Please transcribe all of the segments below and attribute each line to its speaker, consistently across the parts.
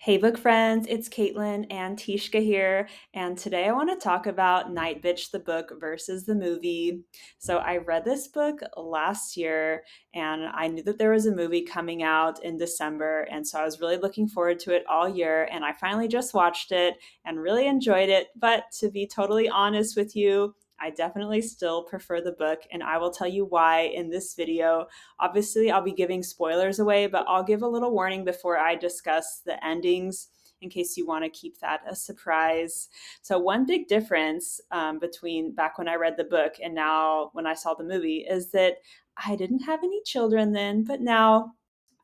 Speaker 1: Hey, book friends, it's Caitlin and Tishka here, and today I want to talk about Nightbitch, the book versus the movie. So, I read this book last year, and I knew that there was a movie coming out in December, and so I was really looking forward to it all year, and I finally just watched it and really enjoyed it. But to be totally honest with you, I definitely still prefer the book, and I will tell you why in this video. Obviously, I'll be giving spoilers away, but I'll give a little warning before I discuss the endings in case you want to keep that a surprise. So, one big difference between back when I read the book and now when I saw the movie is that I didn't have any children then, but now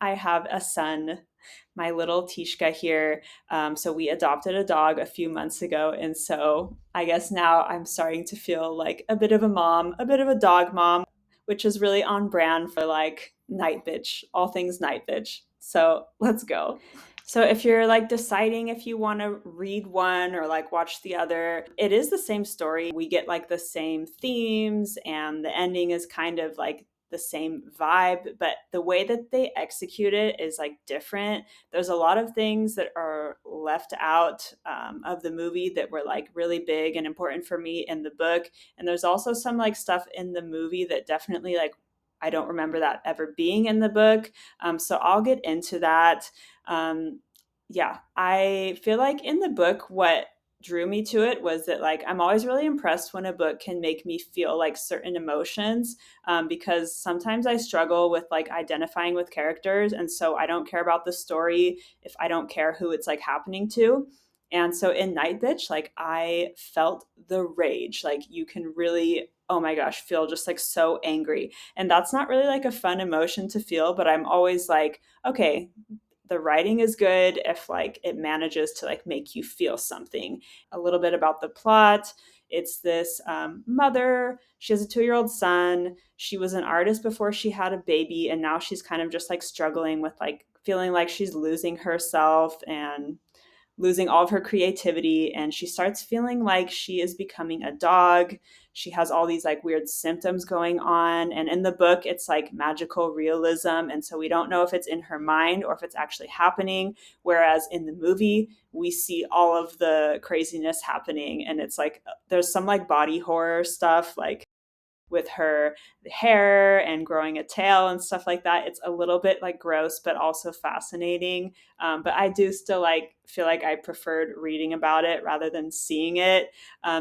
Speaker 1: I have a son, my little Tishka here. So we adopted a dog a few months ago. And so I guess now I'm starting to feel like a bit of a mom, a bit of a dog mom, which is really on brand for like Night Bitch, all things Night Bitch. So let's go. So if you're like deciding if you want to read one or like watch the other, it is the same story. We get like the same themes and the ending is kind of like the same vibe, but the way that they execute it is like different. There's a lot of things that are left out of the movie that were like really big and important for me in the book. And there's also some like stuff in the movie that definitely like I don't remember that ever being in the book. So I'll get into that. Yeah, I feel like in the book, what drew me to it was that like I'm always really impressed when a book can make me feel like certain emotions, because sometimes I struggle with like identifying with characters, and so I don't care about the story if I don't care who it's like happening to. And so in Night Bitch, like I felt the rage. Like you can really, oh my gosh, feel just like so angry. And that's not really like a fun emotion to feel, but I'm always like, okay, the writing is good if like it manages to like make you feel something. A little bit about the plot. It's this mother. She has a 2-year-old son. She was an artist before she had a baby, and now she's kind of just like struggling with like feeling like she's losing herself and losing all of her creativity, and she starts feeling like she is becoming a dog. She has all these like weird symptoms going on, and in the book it's like magical realism, and so we don't know if it's in her mind or if it's actually happening, whereas in the movie we see all of the craziness happening, and it's like there's some like body horror stuff like with her hair and growing a tail and stuff like that. It's a little bit like gross, but also fascinating. But I do still like feel like I preferred reading about it rather than seeing it.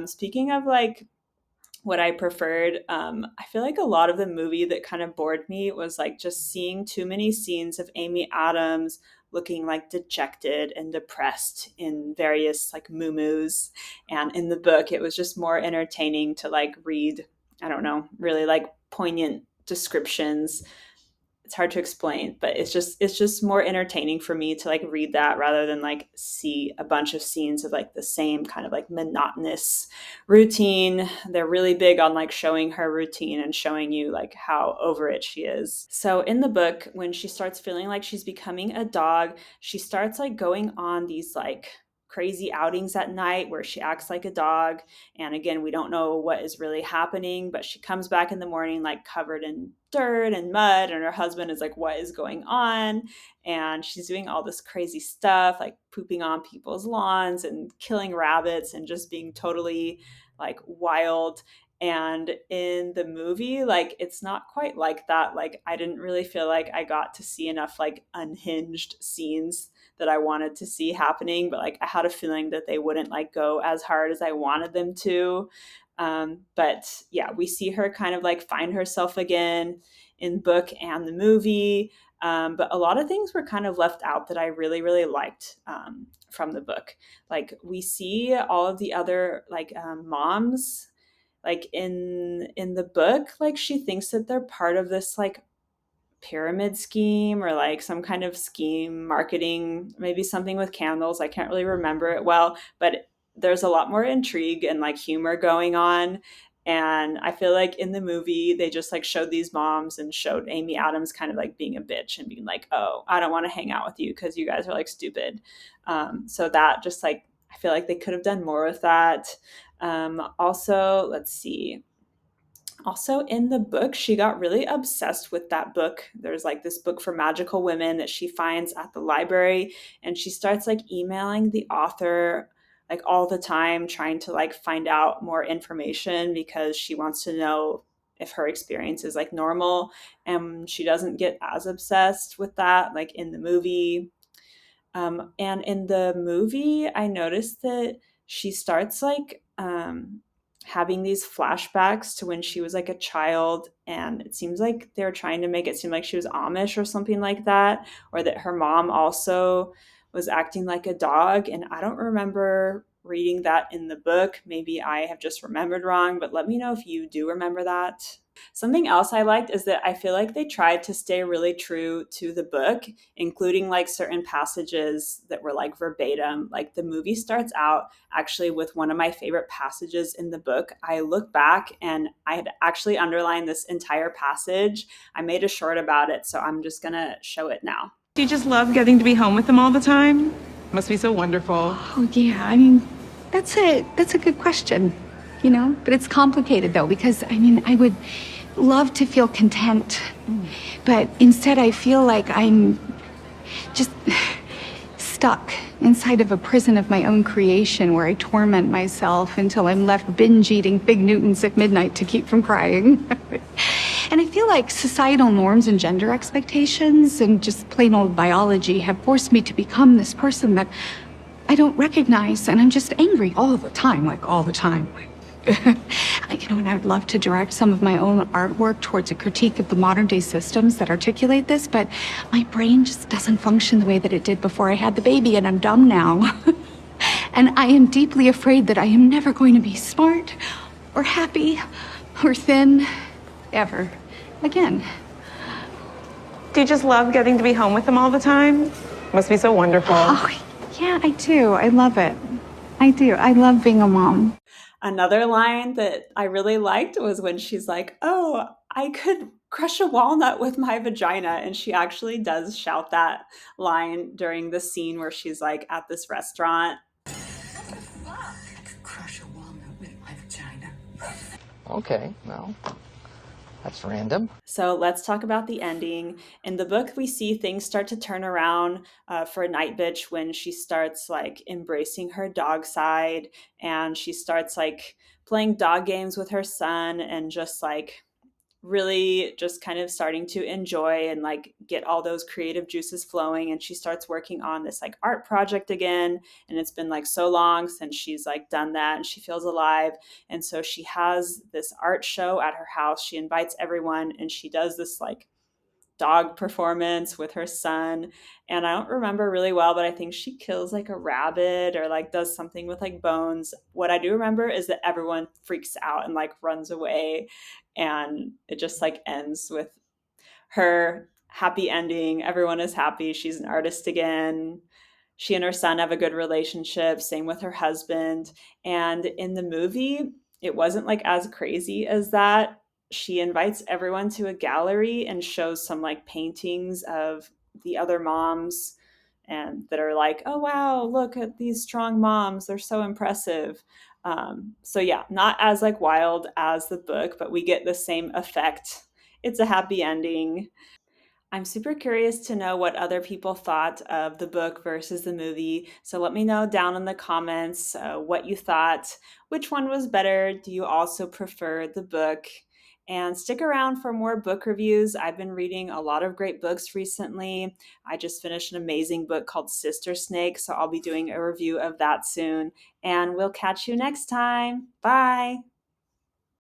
Speaker 1: Speaking of like what I preferred, I feel like a lot of the movie that kind of bored me was like just seeing too many scenes of Amy Adams looking like dejected and depressed in various like moo-moos. And in the book, it was just more entertaining to like read, I don't know, really like poignant descriptions. It's hard to explain, but it's just more entertaining for me to like read that rather than like see a bunch of scenes of like the same kind of like monotonous routine. They're really big on like showing her routine and showing you like how over it she is. So in the book, when she starts feeling like she's becoming a dog, she starts like going on these like crazy outings at night where she acts like a dog. And again, we don't know what is really happening, but she comes back in the morning like covered in dirt and mud, and her husband is like, what is going on? And she's doing all this crazy stuff like pooping on people's lawns and killing rabbits and just being totally like wild. And in the movie, like it's not quite like that. Like I didn't really feel like I got to see enough like unhinged scenes that I wanted to see happening, but like I had a feeling that they wouldn't like go as hard as I wanted them to. But yeah, we see her kind of like find herself again in book and the movie. But a lot of things were kind of left out that I really, really liked from the book. Like we see all of the other like moms like in the book, like she thinks that they're part of this like pyramid scheme or like some kind of scheme marketing, maybe something with candles. I can't really remember it well, but there's a lot more intrigue and like humor going on. And I feel like in the movie, they just like showed these moms and showed Amy Adams kind of like being a bitch and being like, oh, I don't want to hang out with you because you guys are like stupid. So that just like, I feel like they could have done more with that. Also, let's see. Also, in the book, she got really obsessed with that book. There's like this book for magical women that she finds at the library, and she starts like emailing the author like all the time, trying to like find out more information because she wants to know if her experience is like normal. And she doesn't get as obsessed with that like in the movie. And in the movie, I noticed that she starts like having these flashbacks to when she was like a child. And it seems like they're trying to make it seem like she was Amish or something like that, or that her mom also was acting like a dog. And I don't remember reading that in the book. Maybe I have just remembered wrong, but let me know if you do remember that. Something else I liked is that I feel like they tried to stay really true to the book, including like certain passages that were like verbatim. Like the movie starts out actually with one of my favorite passages in the book. I look back and I had actually underlined this entire passage. I made a short about it, so I'm just gonna show it now.
Speaker 2: Do you just love getting to be home with them all the time? Must be so wonderful.
Speaker 3: Oh, yeah. I mean, that's a good question, you know? But it's complicated, though, because, I mean, I would love to feel content. But instead, I feel like I'm just stuck inside of a prison of my own creation where I torment myself until I'm left binge eating Fig Newtons at midnight to keep from crying. And I feel like societal norms and gender expectations and just plain old biology have forced me to become this person that I don't recognize, and I'm just angry all the time, like all the time. You know, and I would love to direct some of my own artwork towards a critique of the modern day systems that articulate this, but my brain just doesn't function the way that it did before I had the baby, and I'm dumb now. And I am deeply afraid that I am never going to be smart or happy or thin ever again.
Speaker 2: Do you just love getting to be home with them all the time? Must be so wonderful.
Speaker 3: Oh, yeah, I do. I love it. I do. I love being a mom.
Speaker 1: Another line that I really liked was when she's like, "Oh, I could crush a walnut with my vagina." And she actually does shout that line during the scene where she's like at this restaurant.
Speaker 4: Crush a walnut with my vagina.
Speaker 5: Okay, well, that's random.
Speaker 1: So let's talk about the ending. In the book, we see things start to turn around for Nightbitch when she starts like embracing her dog side, and she starts like playing dog games with her son and just like really just kind of starting to enjoy and like get all those creative juices flowing. And she starts working on this like art project again, and it's been like so long since she's like done that, and she feels alive. And so she has this art show at her house. She invites everyone, and she does this like dog performance with her son. And I don't remember really well, but I think she kills like a rabbit or like does something with like bones. What I do remember is that everyone freaks out and like runs away, and it just like ends with her happy ending. Everyone is happy. She's an artist again. She and her son have a good relationship, same with her husband. And in the movie, it wasn't like as crazy as that. She invites everyone to a gallery and shows some like paintings of the other moms, and that are like, "Oh wow, look at these strong moms, they're so impressive." So yeah, not as like wild as the book, but we get the same effect. It's a happy ending. I'm super curious to know what other people thought of the book versus the movie. So let me know down in the comments what you thought. Which one was better? Do you also prefer the book? And stick around for more book reviews. I've been reading a lot of great books recently. I just finished an amazing book called Sister Snake, so I'll be doing a review of that soon. And we'll catch you next time. Bye.